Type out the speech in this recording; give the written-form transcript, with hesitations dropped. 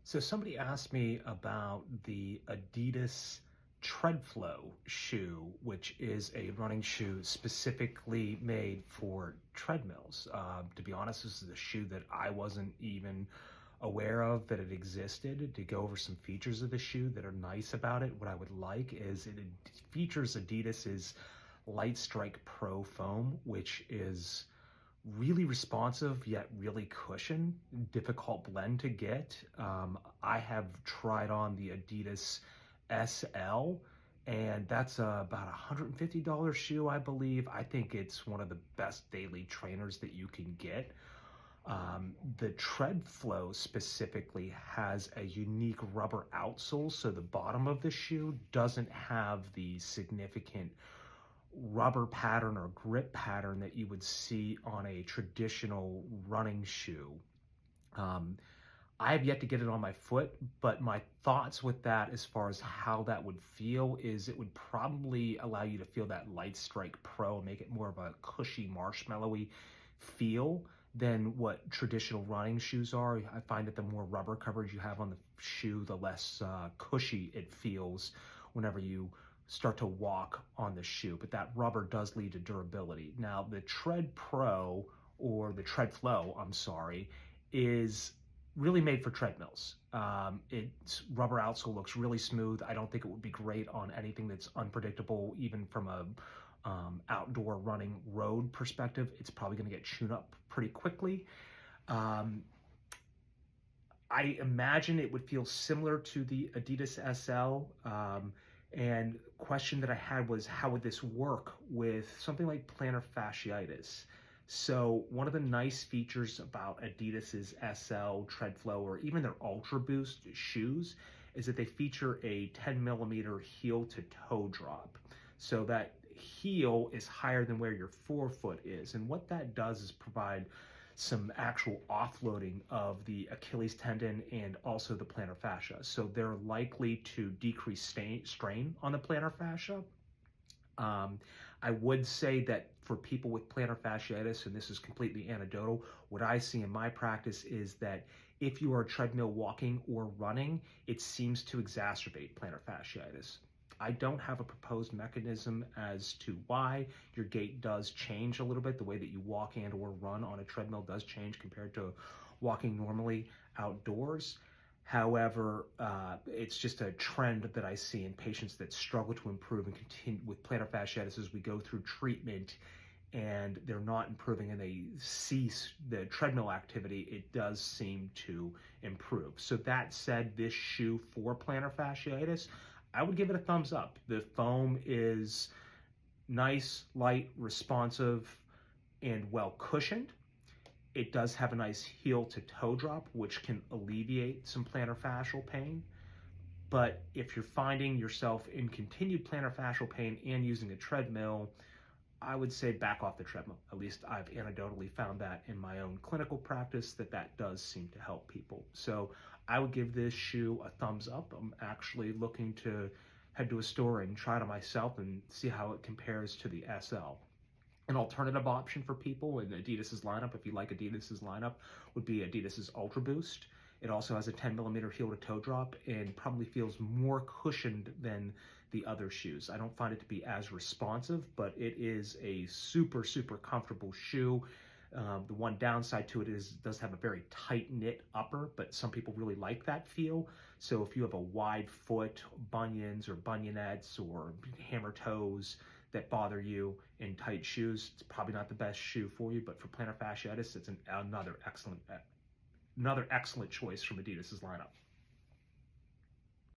So somebody asked me about the Adidas Treadflow shoe, which is a running shoe specifically made for treadmills. To be honest, this is a shoe that I wasn't even aware of that it existed. To go over some features of the shoe that are nice about it, what I would like is it features Adidas's Light Strike Pro foam, which is really responsive yet really cushioned, difficult blend to get. I have tried on the Adidas SL, and that's about a $150 shoe, I believe. I think it's one of the best daily trainers that you can get. The Treadflow specifically has a unique rubber outsole, so the bottom of the shoe doesn't have the significant rubber pattern or grip pattern that you would see on a traditional running shoe. I have yet to get it on my foot, but my thoughts with that as far as how that would feel is it would probably allow you to feel that Light Strike Pro and make it more of a cushy, marshmallowy feel than what traditional running shoes are. I find that the more rubber coverage you have on the shoe, the less cushy it feels whenever you start to walk on the shoe, but that rubber does lead to durability. Now, the Tread Pro, or the Treadflow, I'm sorry, is really made for treadmills. Its rubber outsole looks really smooth. I don't think it would be great on anything that's unpredictable, even from a outdoor running road perspective. It's probably gonna get chewed up pretty quickly. I imagine it would feel similar to the Adidas SL. And question that I had was, how would this work with something like plantar fasciitis? So one of the nice features about Adidas's SL, Treadflow, or even their Ultra Boost shoes is that they feature a 10 millimeter heel to toe drop. So that heel is higher than where your forefoot is. And what that does is provide some actual offloading of the Achilles tendon and also the plantar fascia. So they're likely to decrease strain on the plantar fascia. I would say that for people with plantar fasciitis, and this is completely anecdotal, what I see in my practice is that if you are treadmill walking or running, it seems to exacerbate plantar fasciitis. I don't have a proposed mechanism as to why. Your gait does change a little bit. The way that you walk and or run on a treadmill does change compared to walking normally outdoors. However, it's just a trend that I see in patients that struggle to improve and continue with plantar fasciitis as we go through treatment and they're not improving and they cease the treadmill activity. It does seem to improve. So that said, this shoe for plantar fasciitis, I would give it a thumbs up. The foam is nice, light, responsive, and well cushioned. It does have a nice heel to toe drop, which can alleviate some plantar fascial pain. But if you're finding yourself in continued plantar fascial pain and using a treadmill, I would say back off the treadmill. At least I've anecdotally found that in my own clinical practice that does seem to help people. So I would give this shoe a thumbs up. I'm actually looking to head to a store and try it on myself and see how it compares to the SL. An alternative option for people in Adidas's lineup, if you like Adidas's lineup, would be Adidas's Ultra Boost. It also has a 10 millimeter heel to toe drop and probably feels more cushioned than the other shoes. I don't find it to be as responsive, but it is a super, super comfortable shoe. The one downside to it is it does have a very tight knit upper, but some people really like that feel. So if you have a wide foot, bunions or bunionettes or hammer toes that bother you in tight shoes, it's probably not the best shoe for you, but for plantar fasciitis, it's another excellent choice from Adidas's lineup.